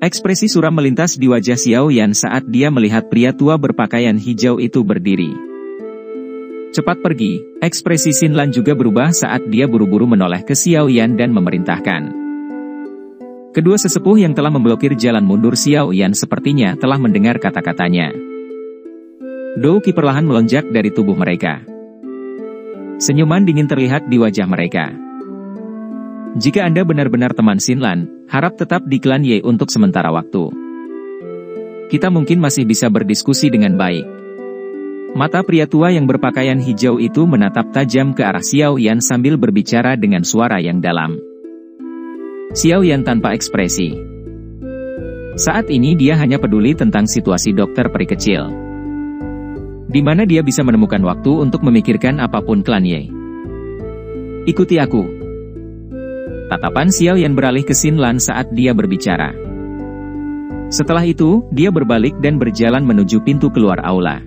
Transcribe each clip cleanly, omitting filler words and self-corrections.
Ekspresi suram melintas di wajah Xiao Yan saat dia melihat pria tua berpakaian hijau itu berdiri. Cepat pergi, ekspresi Xin Lan juga berubah saat dia buru-buru menoleh ke Xiao Yan dan memerintahkan. Kedua sesepuh yang telah memblokir jalan mundur Xiao Yan sepertinya telah mendengar kata-katanya. Dou Qi perlahan melonjak dari tubuh mereka. Senyuman dingin terlihat di wajah mereka. Jika Anda benar-benar teman Xin Lan, harap tetap di klan Ye untuk sementara waktu. Kita mungkin masih bisa berdiskusi dengan baik. Mata pria tua yang berpakaian hijau itu menatap tajam ke arah Xiao Yan sambil berbicara dengan suara yang dalam. Xiao Yan tanpa ekspresi. Saat ini dia hanya peduli tentang situasi dokter peri kecil. Di mana dia bisa menemukan waktu untuk memikirkan apapun klan Ye. Ikuti aku. Tatapan Xiao Yan beralih ke Xin Lan saat dia berbicara. Setelah itu, dia berbalik dan berjalan menuju pintu keluar aula.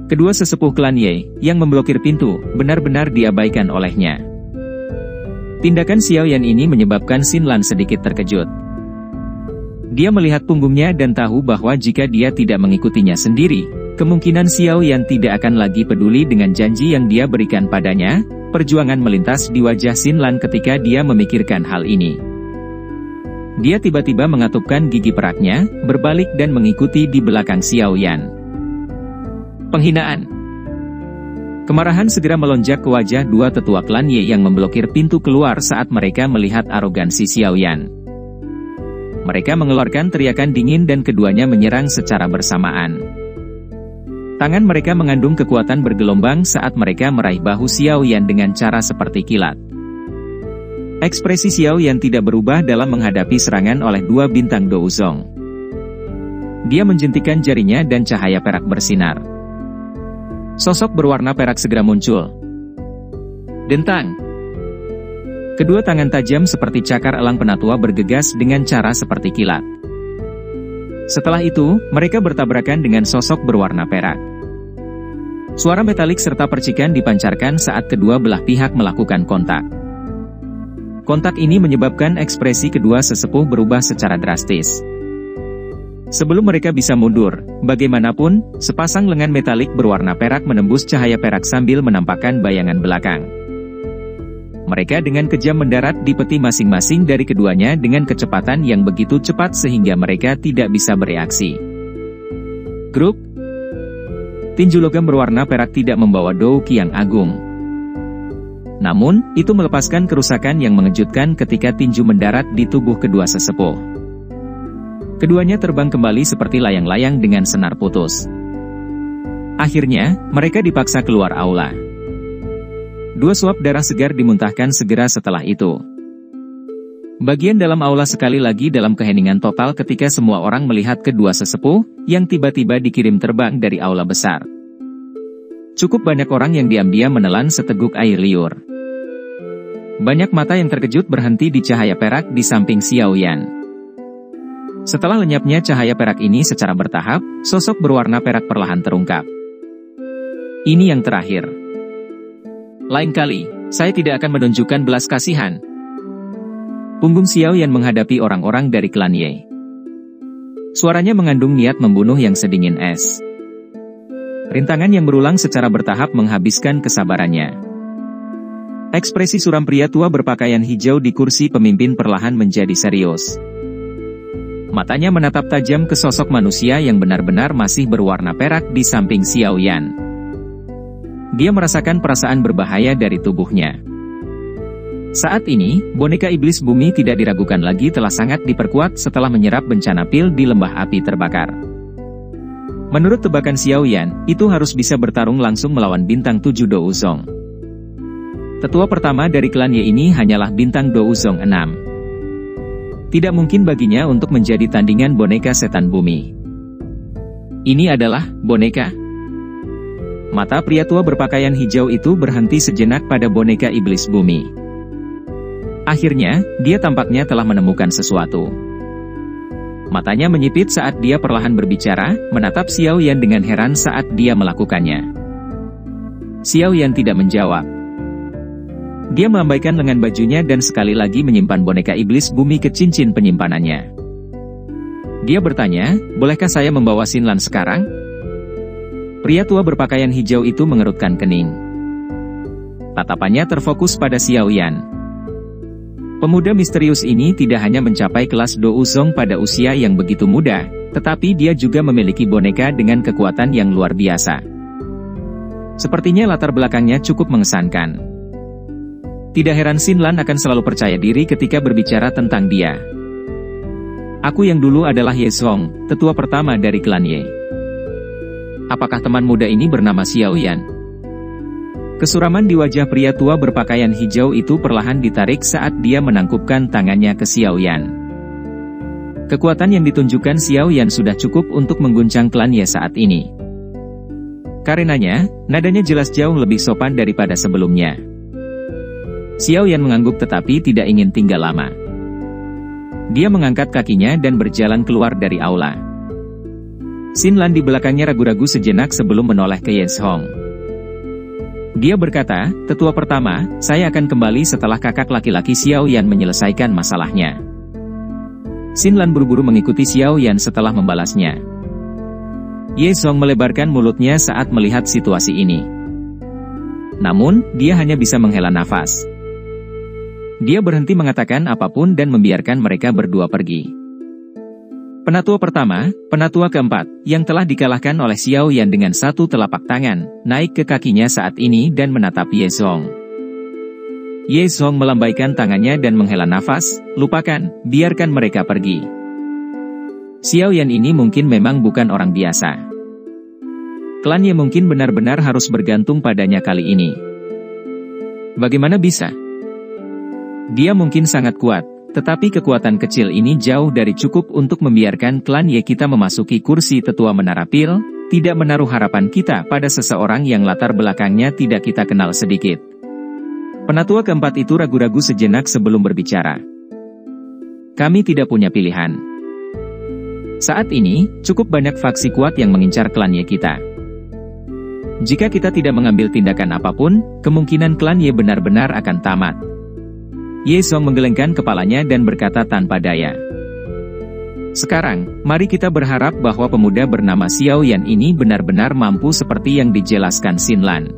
Kedua sesepuh klan Ye, yang memblokir pintu, benar-benar diabaikan olehnya. Tindakan Xiao Yan ini menyebabkan Xin Lan sedikit terkejut. Dia melihat punggungnya dan tahu bahwa jika dia tidak mengikutinya sendiri, kemungkinan Xiao Yan tidak akan lagi peduli dengan janji yang dia berikan padanya. Perjuangan melintas di wajah Xin Lan ketika dia memikirkan hal ini. Dia tiba-tiba mengatupkan gigi peraknya, berbalik dan mengikuti di belakang Xiao Yan. Penghinaan. Kemarahan segera melonjak ke wajah dua tetua klan Ye yang memblokir pintu keluar saat mereka melihat arogansi Xiao Yan. Mereka mengeluarkan teriakan dingin dan keduanya menyerang secara bersamaan. Tangan mereka mengandung kekuatan bergelombang saat mereka meraih bahu Xiao Yan dengan cara seperti kilat. Ekspresi Xiao Yan tidak berubah dalam menghadapi serangan oleh dua bintang Douzong. Dia menjentikan jarinya dan cahaya perak bersinar. Sosok berwarna perak segera muncul. Dentang. Kedua tangan tajam seperti cakar elang penatua bergegas dengan cara seperti kilat. Setelah itu, mereka bertabrakan dengan sosok berwarna perak. Suara metalik serta percikan dipancarkan saat kedua belah pihak melakukan kontak. Kontak ini menyebabkan ekspresi kedua sesepuh berubah secara drastis. Sebelum mereka bisa mundur, bagaimanapun, sepasang lengan metalik berwarna perak menembus cahaya perak sambil menampakkan bayangan belakang. Mereka dengan kejam mendarat di peti masing-masing dari keduanya dengan kecepatan yang begitu cepat sehingga mereka tidak bisa bereaksi. Grup. Tinju logam berwarna perak tidak membawa Dou Qi yang agung. Namun, itu melepaskan kerusakan yang mengejutkan ketika tinju mendarat di tubuh kedua sesepuh. Keduanya terbang kembali seperti layang-layang dengan senar putus. Akhirnya, mereka dipaksa keluar aula. Dua suap darah segar dimuntahkan segera setelah itu. Bagian dalam aula sekali lagi dalam keheningan total ketika semua orang melihat kedua sesepuh, yang tiba-tiba dikirim terbang dari aula besar. Cukup banyak orang yang diam-diam menelan seteguk air liur. Banyak mata yang terkejut berhenti di cahaya perak di samping Xiao Yan. Setelah lenyapnya cahaya perak ini secara bertahap, sosok berwarna perak perlahan terungkap. Ini yang terakhir. Lain kali, saya tidak akan menunjukkan belas kasihan. Punggung Xiao Yan menghadapi orang-orang dari klan Ye. Suaranya mengandung niat membunuh yang sedingin es. Rintangan yang berulang secara bertahap menghabiskan kesabarannya. Ekspresi suram pria tua berpakaian hijau di kursi pemimpin perlahan menjadi serius. Matanya menatap tajam ke sosok manusia yang benar-benar masih berwarna perak di samping Xiao Yan. Dia merasakan perasaan berbahaya dari tubuhnya. Saat ini, boneka iblis bumi tidak diragukan lagi telah sangat diperkuat setelah menyerap bencana pil di lembah api terbakar. Menurut tebakan Xiao Yan, itu harus bisa bertarung langsung melawan bintang 7 Douzong. Tetua pertama dari klan Ye ini hanyalah bintang Douzong 6. Tidak mungkin baginya untuk menjadi tandingan boneka setan bumi. Ini adalah boneka. Mata pria tua berpakaian hijau itu berhenti sejenak pada boneka iblis bumi. Akhirnya, dia tampaknya telah menemukan sesuatu. Matanya menyipit saat dia perlahan berbicara, menatap Xiao Yan dengan heran saat dia melakukannya. Xiao Yan tidak menjawab. Dia melambaikan lengan bajunya dan sekali lagi menyimpan boneka iblis bumi ke cincin penyimpanannya. Dia bertanya, bolehkah saya membawa Xinlan sekarang? Pria tua berpakaian hijau itu mengerutkan kening. Tatapannya terfokus pada Xiao Yan. Pemuda misterius ini tidak hanya mencapai kelas Douzong pada usia yang begitu muda, tetapi dia juga memiliki boneka dengan kekuatan yang luar biasa. Sepertinya latar belakangnya cukup mengesankan. Tidak heran Xinlan akan selalu percaya diri ketika berbicara tentang dia. Aku yang dulu adalah Ye Zong, tetua pertama dari klan Ye. Apakah teman muda ini bernama Xiao Yan? Kesuraman di wajah pria tua berpakaian hijau itu perlahan ditarik saat dia menangkupkan tangannya ke Xiao Yan. Kekuatan yang ditunjukkan Xiao Yan sudah cukup untuk mengguncang klan Ye saat ini. Karenanya, nadanya jelas jauh lebih sopan daripada sebelumnya. Xiao Yan mengangguk tetapi tidak ingin tinggal lama. Dia mengangkat kakinya dan berjalan keluar dari aula. Xinlan di belakangnya ragu-ragu sejenak sebelum menoleh ke Ye Zong. Dia berkata, tetua pertama, saya akan kembali setelah kakak laki-laki Xiao Yan menyelesaikan masalahnya. Xinlan buru-buru mengikuti Xiao Yan setelah membalasnya. Ye Zong melebarkan mulutnya saat melihat situasi ini. Namun, dia hanya bisa menghela nafas. Dia berhenti mengatakan apapun dan membiarkan mereka berdua pergi. Penatua pertama, penatua keempat, yang telah dikalahkan oleh Xiao Yan dengan satu telapak tangan, naik ke kakinya saat ini dan menatap Ye Zong. Ye Zong melambaikan tangannya dan menghela nafas, lupakan, biarkan mereka pergi. Xiao Yan ini mungkin memang bukan orang biasa. Klan Ye mungkin benar-benar harus bergantung padanya kali ini. Bagaimana bisa? Dia mungkin sangat kuat. Tetapi kekuatan kecil ini jauh dari cukup untuk membiarkan klan Ye kita memasuki kursi tetua Menara Pil, tidak menaruh harapan kita pada seseorang yang latar belakangnya tidak kita kenal sedikit. Penatua keempat itu ragu-ragu sejenak sebelum berbicara. Kami tidak punya pilihan. Saat ini, cukup banyak faksi kuat yang mengincar klan Ye kita. Jika kita tidak mengambil tindakan apapun, kemungkinan klan Ye benar-benar akan tamat. Ye Zong menggelengkan kepalanya dan berkata tanpa daya. Sekarang, mari kita berharap bahwa pemuda bernama Xiao Yan ini benar-benar mampu seperti yang dijelaskan Xinlan.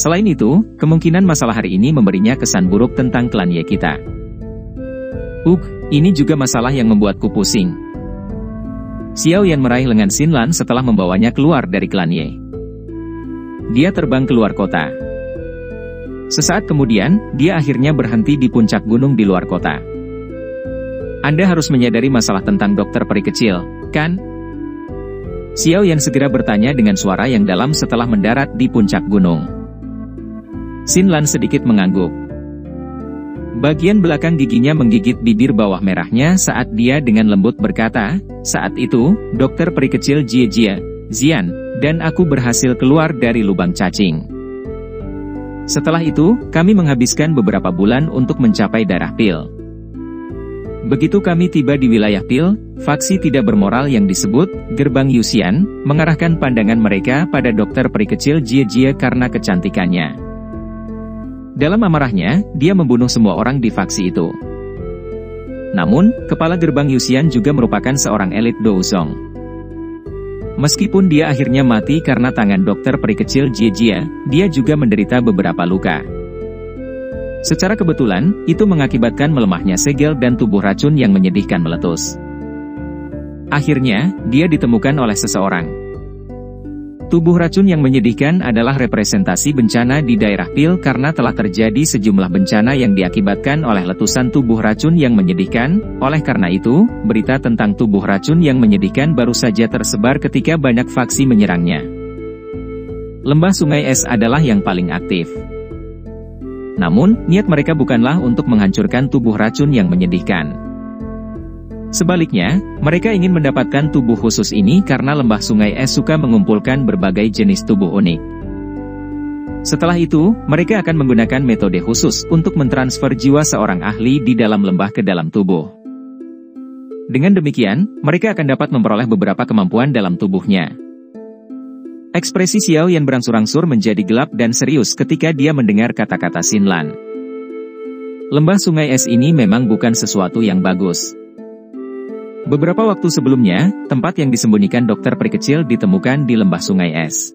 Selain itu, kemungkinan masalah hari ini memberinya kesan buruk tentang klan Ye kita. Ini juga masalah yang membuatku pusing. Xiao Yan meraih lengan Xinlan setelah membawanya keluar dari klan Ye. Dia terbang keluar kota. Sesaat kemudian, dia akhirnya berhenti di puncak gunung di luar kota. Anda harus menyadari masalah tentang dokter peri kecil, kan? Xiao Yan segera bertanya dengan suara yang dalam setelah mendarat di puncak gunung. Xinlan sedikit mengangguk. Bagian belakang giginya menggigit bibir bawah merahnya saat dia dengan lembut berkata, saat itu, dokter peri kecil Jie Zian, dan aku berhasil keluar dari lubang cacing. Setelah itu, kami menghabiskan beberapa bulan untuk mencapai daerah Pil. Begitu kami tiba di wilayah Pil, faksi tidak bermoral yang disebut Gerbang Yuxian, mengarahkan pandangan mereka pada dokter peri kecil Jie karena kecantikannya. Dalam amarahnya, dia membunuh semua orang di faksi itu. Namun, kepala Gerbang Yuxian juga merupakan seorang elit Douzong. Meskipun dia akhirnya mati karena tangan dokter peri kecil Jie, dia juga menderita beberapa luka. Secara kebetulan, itu mengakibatkan melemahnya segel dan tubuh racun yang menyedihkan meletus. Akhirnya, dia ditemukan oleh seseorang. Tubuh racun yang menyedihkan adalah representasi bencana di daerah Pil karena telah terjadi sejumlah bencana yang diakibatkan oleh letusan tubuh racun yang menyedihkan. Oleh karena itu, berita tentang tubuh racun yang menyedihkan baru saja tersebar ketika banyak faksi menyerangnya. Lembah Sungai Es adalah yang paling aktif. Namun, niat mereka bukanlah untuk menghancurkan tubuh racun yang menyedihkan. Sebaliknya, mereka ingin mendapatkan tubuh khusus ini karena lembah Sungai Es suka mengumpulkan berbagai jenis tubuh unik. Setelah itu, mereka akan menggunakan metode khusus untuk mentransfer jiwa seorang ahli di dalam lembah ke dalam tubuh. Dengan demikian, mereka akan dapat memperoleh beberapa kemampuan dalam tubuhnya. Ekspresi Xiao Yan berangsur-angsur menjadi gelap dan serius ketika dia mendengar kata-kata Xinlan. Lembah Sungai Es ini memang bukan sesuatu yang bagus. Beberapa waktu sebelumnya, tempat yang disembunyikan dokter peri kecil ditemukan di lembah sungai es.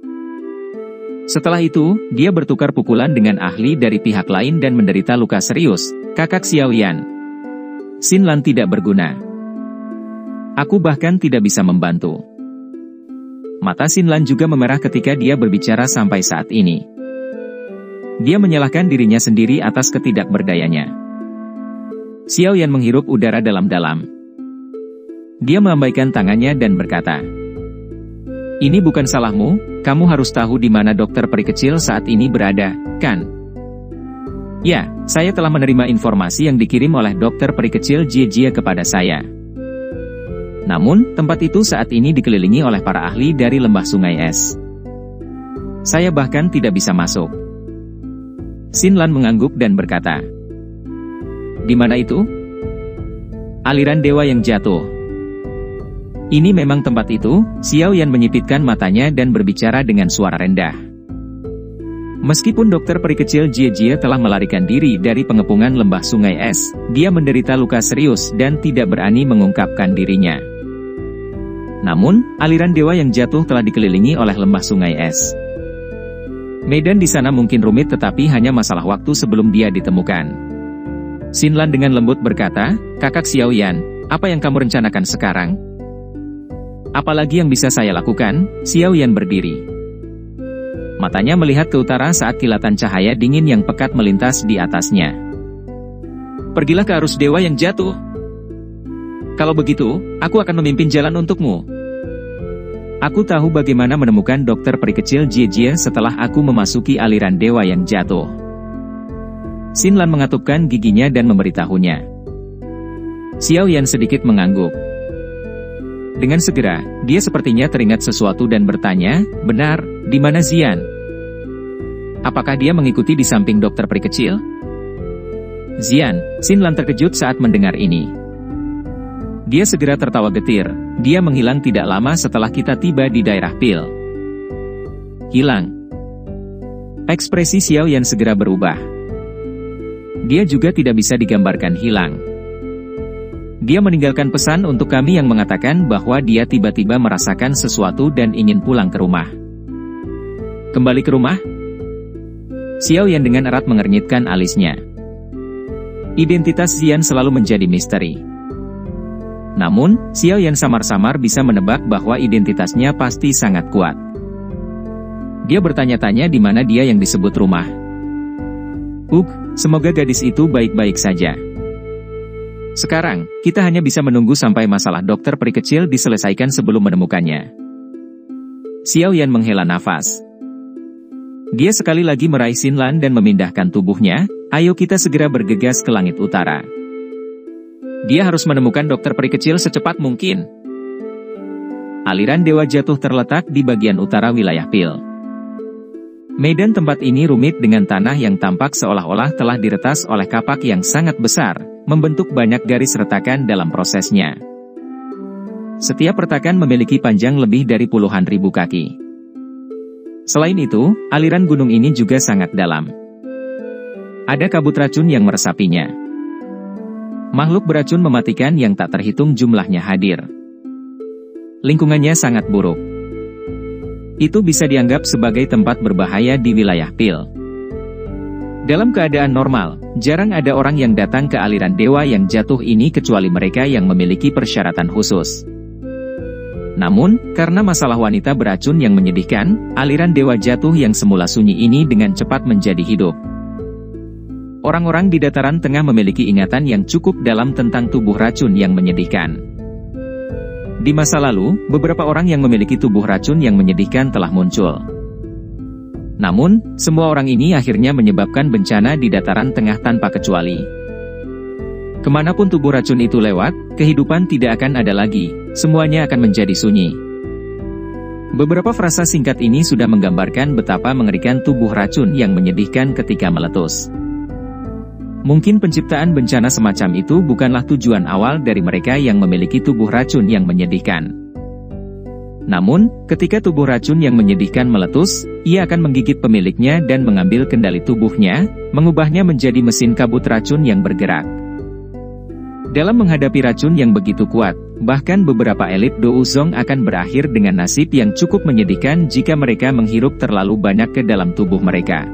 Setelah itu, dia bertukar pukulan dengan ahli dari pihak lain dan menderita luka serius. Kakak Xiaoyan, Xinlan tidak berguna. Aku bahkan tidak bisa membantu. Mata Xinlan juga memerah ketika dia berbicara sampai saat ini. Dia menyalahkan dirinya sendiri atas ketidakberdayanya. Xiaoyan menghirup udara dalam-dalam. Dia melambaikan tangannya dan berkata, "Ini bukan salahmu, kamu harus tahu di mana dokter peri kecil saat ini berada, kan?" "Ya, saya telah menerima informasi yang dikirim oleh dokter peri kecil Jie kepada saya. Namun, tempat itu saat ini dikelilingi oleh para ahli dari lembah sungai es. Saya bahkan tidak bisa masuk." Xinlan mengangguk dan berkata, "Di mana itu?" "Aliran dewa yang jatuh." "Ini memang tempat itu," Xiaoyan menyipitkan matanya dan berbicara dengan suara rendah. Meskipun dokter peri kecil Jie telah melarikan diri dari pengepungan lembah sungai es, dia menderita luka serius dan tidak berani mengungkapkan dirinya. Namun, aliran dewa yang jatuh telah dikelilingi oleh lembah sungai es. Medan di sana mungkin rumit tetapi hanya masalah waktu sebelum dia ditemukan. Xinlan dengan lembut berkata, "Kakak Xiaoyan, apa yang kamu rencanakan sekarang?" "Apalagi yang bisa saya lakukan?" Xiaoyan berdiri. Matanya melihat ke utara saat kilatan cahaya dingin yang pekat melintas di atasnya. "Pergilah ke arus dewa yang jatuh. Kalau begitu, aku akan memimpin jalan untukmu. Aku tahu bagaimana menemukan dokter peri kecil Jie setelah aku memasuki aliran dewa yang jatuh." Xinlan mengatupkan giginya dan memberitahunya. Xiaoyan sedikit mengangguk. Dengan segera, dia sepertinya teringat sesuatu dan bertanya, "Benar, di mana Xian? Apakah dia mengikuti di samping dokter peri kecil?" "Xian," Xinlan terkejut saat mendengar ini. Dia segera tertawa getir. Dia menghilang tidak lama setelah kita tiba di daerah Pil. "Hilang?" Ekspresi Xiaoyan segera berubah. Dia juga tidak bisa digambarkan hilang. Dia meninggalkan pesan untuk kami yang mengatakan bahwa dia tiba-tiba merasakan sesuatu dan ingin pulang ke rumah. "Kembali ke rumah?" Xiaoyan dengan erat mengernyitkan alisnya. Identitas Xian selalu menjadi misteri. Namun, Xiaoyan samar-samar bisa menebak bahwa identitasnya pasti sangat kuat. Dia bertanya-tanya di mana dia yang disebut rumah. Semoga gadis itu baik-baik saja. Sekarang, kita hanya bisa menunggu sampai masalah dokter peri kecil diselesaikan sebelum menemukannya." Xiaoyan menghela nafas. Dia sekali lagi meraih Xinlan dan memindahkan tubuhnya. "Ayo kita segera bergegas ke langit utara. Dia harus menemukan dokter peri kecil secepat mungkin." Aliran dewa jatuh terletak di bagian utara wilayah Pil. Medan tempat ini rumit dengan tanah yang tampak seolah-olah telah diretas oleh kapak yang sangat besar, membentuk banyak garis retakan dalam prosesnya. Setiap retakan memiliki panjang lebih dari puluhan ribu kaki. Selain itu, aliran gunung ini juga sangat dalam. Ada kabut racun yang meresapinya. Makhluk beracun mematikan yang tak terhitung jumlahnya hadir. Lingkungannya sangat buruk. Itu bisa dianggap sebagai tempat berbahaya di wilayah Pil. Dalam keadaan normal, jarang ada orang yang datang ke aliran dewa yang jatuh ini kecuali mereka yang memiliki persyaratan khusus. Namun, karena masalah wanita beracun yang menyedihkan, aliran dewa jatuh yang semula sunyi ini dengan cepat menjadi hidup. Orang-orang di dataran tengah memiliki ingatan yang cukup dalam tentang tubuh racun yang menyedihkan. Di masa lalu, beberapa orang yang memiliki tubuh racun yang menyedihkan telah muncul. Namun, semua orang ini akhirnya menyebabkan bencana di dataran tengah tanpa kecuali. Kemanapun tubuh racun itu lewat, kehidupan tidak akan ada lagi, semuanya akan menjadi sunyi. Beberapa frasa singkat ini sudah menggambarkan betapa mengerikan tubuh racun yang menyedihkan ketika meletus. Mungkin penciptaan bencana semacam itu bukanlah tujuan awal dari mereka yang memiliki tubuh racun yang menyedihkan. Namun, ketika tubuh racun yang menyedihkan meletus, ia akan menggigit pemiliknya dan mengambil kendali tubuhnya, mengubahnya menjadi mesin kabut racun yang bergerak. Dalam menghadapi racun yang begitu kuat, bahkan beberapa elit Douzong akan berakhir dengan nasib yang cukup menyedihkan jika mereka menghirup terlalu banyak ke dalam tubuh mereka.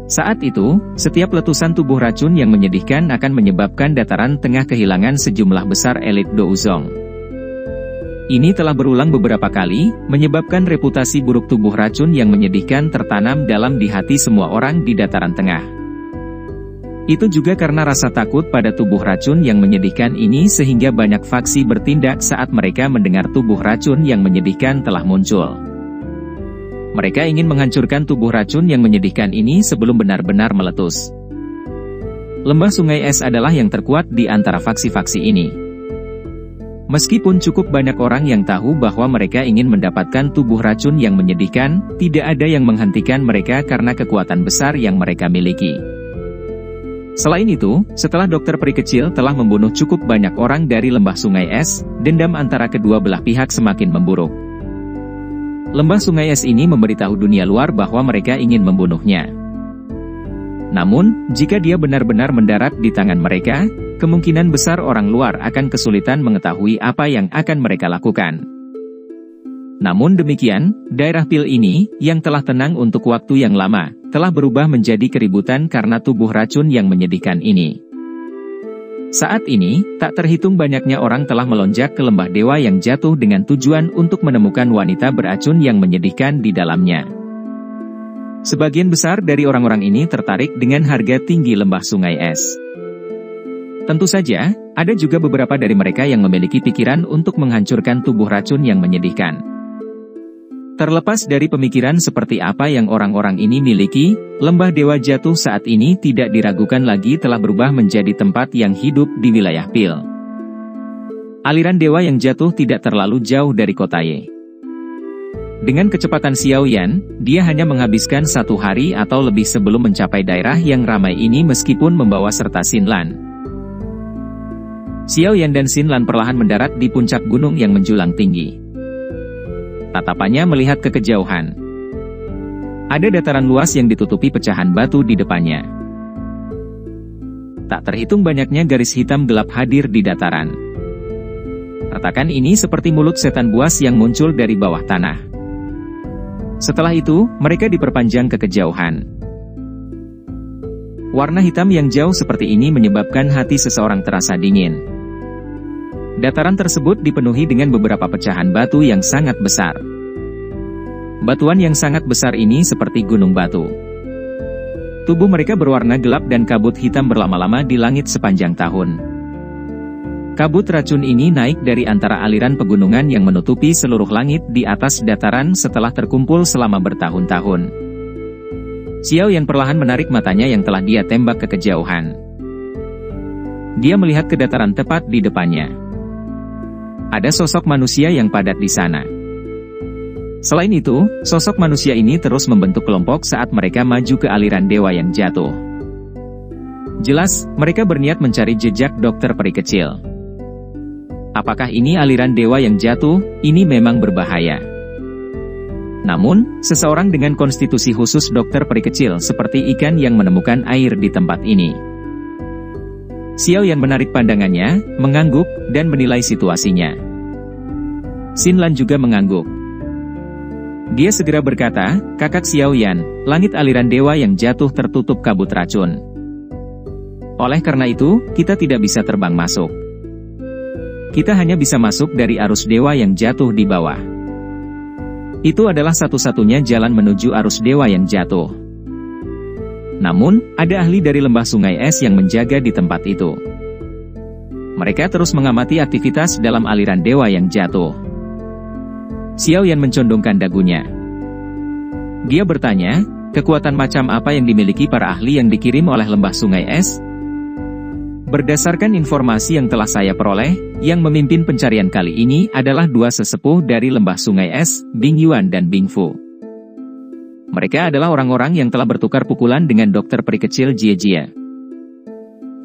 Saat itu, setiap letusan tubuh racun yang menyedihkan akan menyebabkan dataran tengah kehilangan sejumlah besar elit Douzong. Ini telah berulang beberapa kali, menyebabkan reputasi buruk tubuh racun yang menyedihkan tertanam dalam di hati semua orang di dataran tengah. Itu juga karena rasa takut pada tubuh racun yang menyedihkan ini sehingga banyak faksi bertindak saat mereka mendengar tubuh racun yang menyedihkan telah muncul. Mereka ingin menghancurkan tubuh racun yang menyedihkan ini sebelum benar-benar meletus. Lembah Sungai Es adalah yang terkuat di antara faksi-faksi ini. Meskipun cukup banyak orang yang tahu bahwa mereka ingin mendapatkan tubuh racun yang menyedihkan, tidak ada yang menghentikan mereka karena kekuatan besar yang mereka miliki. Selain itu, setelah dokter peri kecil telah membunuh cukup banyak orang dari Lembah Sungai Es, dendam antara kedua belah pihak semakin memburuk. Lembah Sungai Es ini memberitahu dunia luar bahwa mereka ingin membunuhnya. Namun, jika dia benar-benar mendarat di tangan mereka, kemungkinan besar orang luar akan kesulitan mengetahui apa yang akan mereka lakukan. Namun demikian, daerah pil ini, yang telah tenang untuk waktu yang lama, telah berubah menjadi keributan karena tubuh racun yang menyedihkan ini. Saat ini, tak terhitung banyaknya orang telah melonjak ke lembah dewa yang jatuh dengan tujuan untuk menemukan wanita beracun yang menyedihkan di dalamnya. Sebagian besar dari orang-orang ini tertarik dengan harga tinggi lembah Sungai Es. Tentu saja, ada juga beberapa dari mereka yang memiliki pikiran untuk menghancurkan tubuh racun yang menyedihkan. Terlepas dari pemikiran seperti apa yang orang-orang ini miliki, lembah dewa jatuh saat ini tidak diragukan lagi telah berubah menjadi tempat yang hidup di wilayah pil. Aliran dewa yang jatuh tidak terlalu jauh dari kota Ye. Dengan kecepatan Xiao Yan, dia hanya menghabiskan 1 hari atau lebih sebelum mencapai daerah yang ramai ini meskipun membawa serta Xin Lan. Xiao Yan dan Xin Lan perlahan mendarat di puncak gunung yang menjulang tinggi. Tatapannya melihat ke kejauhan. Ada dataran luas yang ditutupi pecahan batu di depannya. Tak terhitung banyaknya garis hitam gelap hadir di dataran. Retakan ini seperti mulut setan buas yang muncul dari bawah tanah. Setelah itu, mereka diperpanjang ke kejauhan. Warna hitam yang jauh seperti ini menyebabkan hati seseorang terasa dingin. Dataran tersebut dipenuhi dengan beberapa pecahan batu yang sangat besar. Batuan yang sangat besar ini seperti gunung batu. Tubuh mereka berwarna gelap dan kabut hitam berlama-lama di langit sepanjang tahun. Kabut racun ini naik dari antara aliran pegunungan yang menutupi seluruh langit di atas dataran setelah terkumpul selama bertahun-tahun. Xiao Yan perlahan menarik matanya yang telah dia tembak ke kejauhan. Dia melihat ke dataran tepat di depannya. Ada sosok manusia yang padat di sana. Selain itu, sosok manusia ini terus membentuk kelompok saat mereka maju ke aliran dewa yang jatuh. Jelas, mereka berniat mencari jejak dokter peri kecil. Apakah ini aliran dewa yang jatuh? Ini memang berbahaya. Namun, seseorang dengan konstitusi khusus dokter peri kecil seperti ikan yang menemukan air di tempat ini. Xiao Yan menarik pandangannya, mengangguk, dan menilai situasinya. Xin Lan juga mengangguk. Dia segera berkata, "Kakak Xiao Yan, langit aliran dewa yang jatuh tertutup kabut racun. Oleh karena itu, kita tidak bisa terbang masuk. Kita hanya bisa masuk dari arus dewa yang jatuh di bawah. Itu adalah satu-satunya jalan menuju arus dewa yang jatuh. Namun, ada ahli dari lembah Sungai Es yang menjaga di tempat itu. Mereka terus mengamati aktivitas dalam aliran dewa yang jatuh." Xiao Yan mencondongkan dagunya. Dia bertanya, kekuatan macam apa yang dimiliki para ahli yang dikirim oleh lembah Sungai Es? Berdasarkan informasi yang telah saya peroleh, yang memimpin pencarian kali ini adalah 2 sesepuh dari lembah Sungai Es, Bing Yuan dan Bing Fu. Mereka adalah orang-orang yang telah bertukar pukulan dengan dokter peri kecil Jie Jie.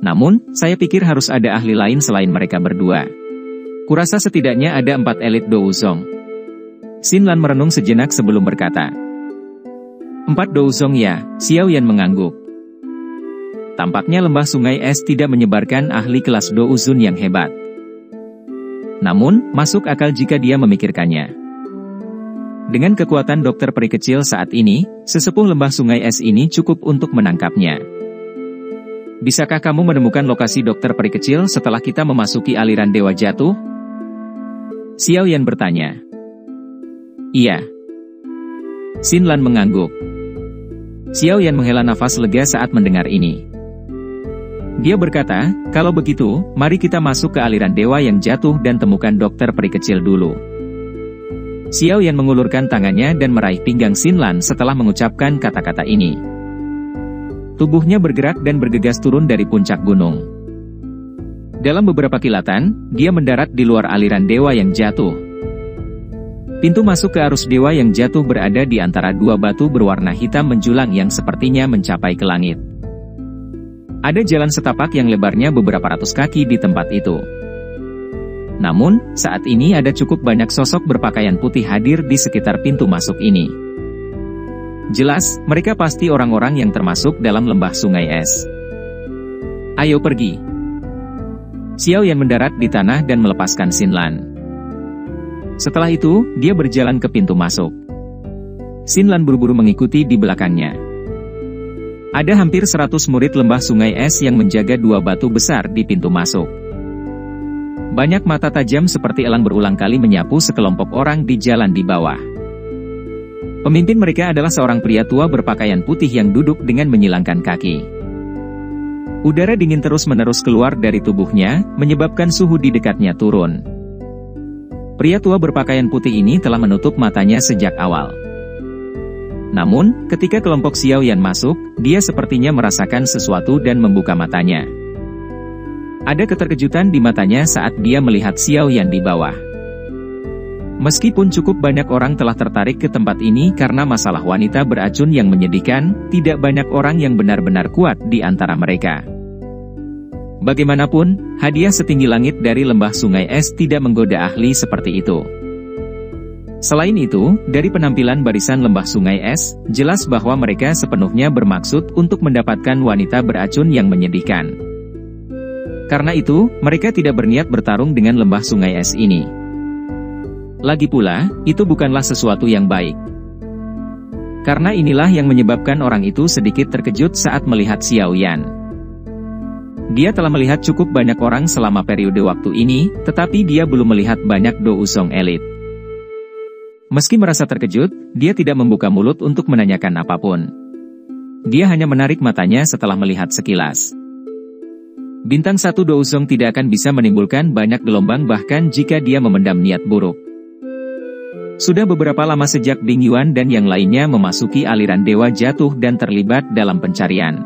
Namun, saya pikir harus ada ahli lain selain mereka berdua. Kurasa setidaknya ada 4 elit Douzong. Xin Lan merenung sejenak sebelum berkata. 4 Douzong ya, Xiao Yan mengangguk. Tampaknya lembah Sungai Es tidak menyebarkan ahli kelas Douzun yang hebat. Namun, masuk akal jika dia memikirkannya. Dengan kekuatan dokter peri kecil saat ini, sesepuh lembah sungai es ini cukup untuk menangkapnya. Bisakah kamu menemukan lokasi dokter peri kecil setelah kita memasuki aliran Dewa Jatuh? Xiao Yan bertanya. Iya. Xin Lan mengangguk. Xiao Yan menghela nafas lega saat mendengar ini. Dia berkata, kalau begitu, mari kita masuk ke aliran dewa yang jatuh dan temukan dokter peri kecil dulu. Xiao Yan mengulurkan tangannya dan meraih pinggang Xin Lan setelah mengucapkan kata-kata ini. Tubuhnya bergerak dan bergegas turun dari puncak gunung. Dalam beberapa kilatan, dia mendarat di luar aliran dewa yang jatuh. Pintu masuk ke arus dewa yang jatuh berada di antara dua batu berwarna hitam menjulang yang sepertinya mencapai ke langit. Ada jalan setapak yang lebarnya beberapa ratus kaki di tempat itu. Namun, saat ini ada cukup banyak sosok berpakaian putih hadir di sekitar pintu masuk ini. Jelas, mereka pasti orang-orang yang termasuk dalam lembah sungai es. Ayo pergi. Xiao Yan mendarat di tanah dan melepaskan Xin Lan. Setelah itu, dia berjalan ke pintu masuk. Xin Lan buru-buru mengikuti di belakangnya. Ada hampir 100 murid lembah sungai es yang menjaga dua batu besar di pintu masuk. Banyak mata tajam seperti elang berulang kali menyapu sekelompok orang di jalan di bawah. Pemimpin mereka adalah seorang pria tua berpakaian putih yang duduk dengan menyilangkan kaki. Udara dingin terus-menerus keluar dari tubuhnya, menyebabkan suhu di dekatnya turun. Pria tua berpakaian putih ini telah menutup matanya sejak awal. Namun, ketika kelompok Xiao Yan masuk, dia sepertinya merasakan sesuatu dan membuka matanya. Ada keterkejutan di matanya saat dia melihat Xiao Yan di bawah. Meskipun cukup banyak orang telah tertarik ke tempat ini karena masalah wanita beracun yang menyedihkan, tidak banyak orang yang benar-benar kuat di antara mereka. Bagaimanapun, hadiah setinggi langit dari lembah sungai es tidak menggoda ahli seperti itu. Selain itu, dari penampilan barisan lembah sungai es, jelas bahwa mereka sepenuhnya bermaksud untuk mendapatkan wanita beracun yang menyedihkan. Karena itu, mereka tidak berniat bertarung dengan lembah sungai es ini. Lagi pula, itu bukanlah sesuatu yang baik. Karena inilah yang menyebabkan orang itu sedikit terkejut saat melihat Xiao Yan. Dia telah melihat cukup banyak orang selama periode waktu ini, tetapi dia belum melihat banyak Do Usong elit. Meski merasa terkejut, dia tidak membuka mulut untuk menanyakan apapun. Dia hanya menarik matanya setelah melihat sekilas. Bintang 1 Do Usong tidak akan bisa menimbulkan banyak gelombang bahkan jika dia memendam niat buruk. Sudah beberapa lama sejak Bing Yuan dan yang lainnya memasuki aliran dewa jatuh dan terlibat dalam pencarian.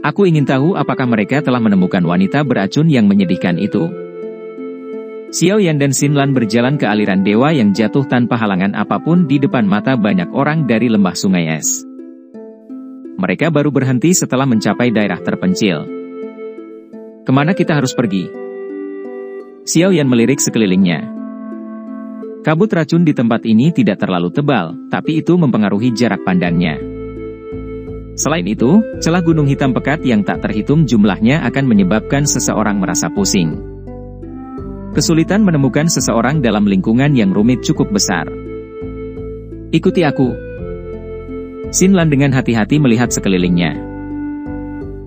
Aku ingin tahu apakah mereka telah menemukan wanita beracun yang menyedihkan itu. Xiao Yan dan Xin Lan berjalan ke aliran dewa yang jatuh tanpa halangan apapun di depan mata banyak orang dari lembah sungai es. Mereka baru berhenti setelah mencapai daerah terpencil. Kemana kita harus pergi? Xiao Yan melirik sekelilingnya. Kabut racun di tempat ini tidak terlalu tebal, tapi itu mempengaruhi jarak pandangnya. Selain itu, celah gunung hitam pekat yang tak terhitung jumlahnya akan menyebabkan seseorang merasa pusing. Kesulitan menemukan seseorang dalam lingkungan yang rumit cukup besar. Ikuti aku. Xin Lan dengan hati-hati melihat sekelilingnya.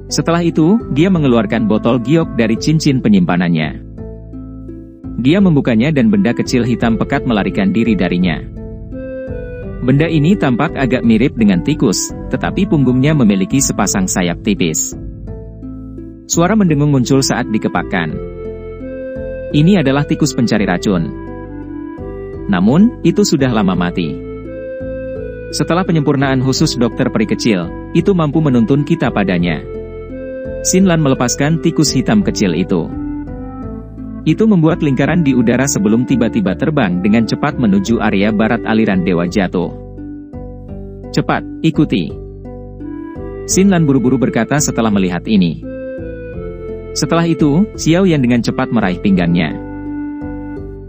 Setelah itu, dia mengeluarkan botol giok dari cincin penyimpanannya. Dia membukanya dan benda kecil hitam pekat melarikan diri darinya. Benda ini tampak agak mirip dengan tikus, tetapi punggungnya memiliki sepasang sayap tipis. Suara mendengung muncul saat dikepakkan. Ini adalah tikus pencari racun. Namun, itu sudah lama mati. Setelah penyempurnaan khusus dokter peri kecil, itu mampu menuntun kita padanya. Xin Lan melepaskan tikus hitam kecil itu. Itu membuat lingkaran di udara sebelum tiba-tiba terbang dengan cepat menuju area barat aliran dewa jatuh. Cepat, ikuti. Xin Lan buru-buru berkata setelah melihat ini. Setelah itu, Xiao Yan dengan cepat meraih pinggangnya.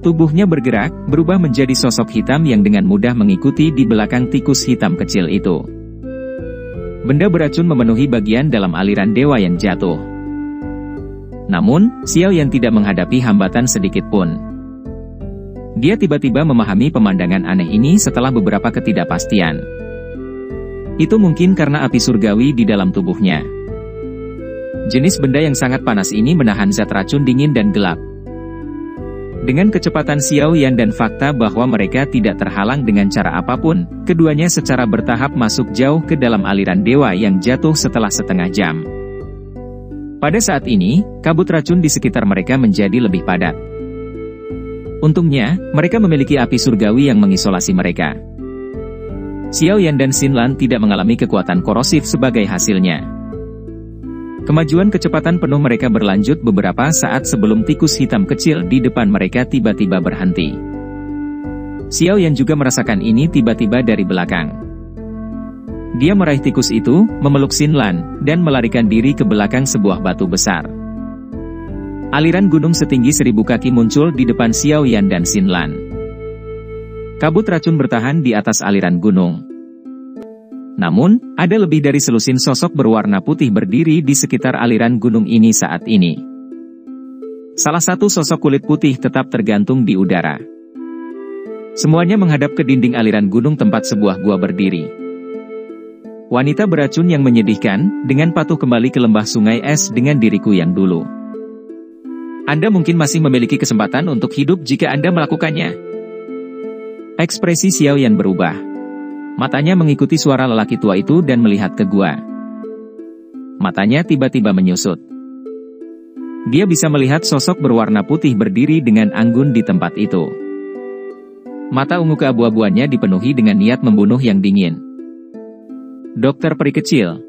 Tubuhnya bergerak, berubah menjadi sosok hitam yang dengan mudah mengikuti di belakang tikus hitam kecil itu. Benda beracun memenuhi bagian dalam aliran dewa yang jatuh. Namun, Xiao Yan tidak menghadapi hambatan sedikit pun. Dia tiba-tiba memahami pemandangan aneh ini setelah beberapa ketidakpastian. Itu mungkin karena api surgawi di dalam tubuhnya. Jenis benda yang sangat panas ini menahan zat racun dingin dan gelap. Dengan kecepatan Xiao Yan dan fakta bahwa mereka tidak terhalang dengan cara apapun, keduanya secara bertahap masuk jauh ke dalam aliran dewa yang jatuh setelah setengah jam. Pada saat ini, kabut racun di sekitar mereka menjadi lebih padat. Untungnya, mereka memiliki api surgawi yang mengisolasi mereka. Xiao Yan dan Xin Lan tidak mengalami kekuatan korosif sebagai hasilnya. Kemajuan kecepatan penuh mereka berlanjut beberapa saat sebelum tikus hitam kecil di depan mereka tiba-tiba berhenti. Xiao Yan juga merasakan ini tiba-tiba dari belakang. Dia meraih tikus itu, memeluk Xin Lan, dan melarikan diri ke belakang sebuah batu besar. Aliran gunung setinggi 1000 kaki muncul di depan Xiao Yan dan Xin Lan. Kabut racun bertahan di atas aliran gunung. Namun, ada lebih dari selusin sosok berwarna putih berdiri di sekitar aliran gunung ini saat ini. Salah satu sosok kulit putih tetap tergantung di udara. Semuanya menghadap ke dinding aliran gunung tempat sebuah gua berdiri. Wanita beracun yang menyedihkan, dengan patuh kembali ke lembah sungai es dengan diriku yang dulu. Anda mungkin masih memiliki kesempatan untuk hidup jika Anda melakukannya. Ekspresi Xiao Yan berubah. Matanya mengikuti suara lelaki tua itu dan melihat ke gua. Matanya tiba-tiba menyusut. Dia bisa melihat sosok berwarna putih berdiri dengan anggun di tempat itu. Mata ungu keabu-abuannya dipenuhi dengan niat membunuh yang dingin. Dokter peri kecil,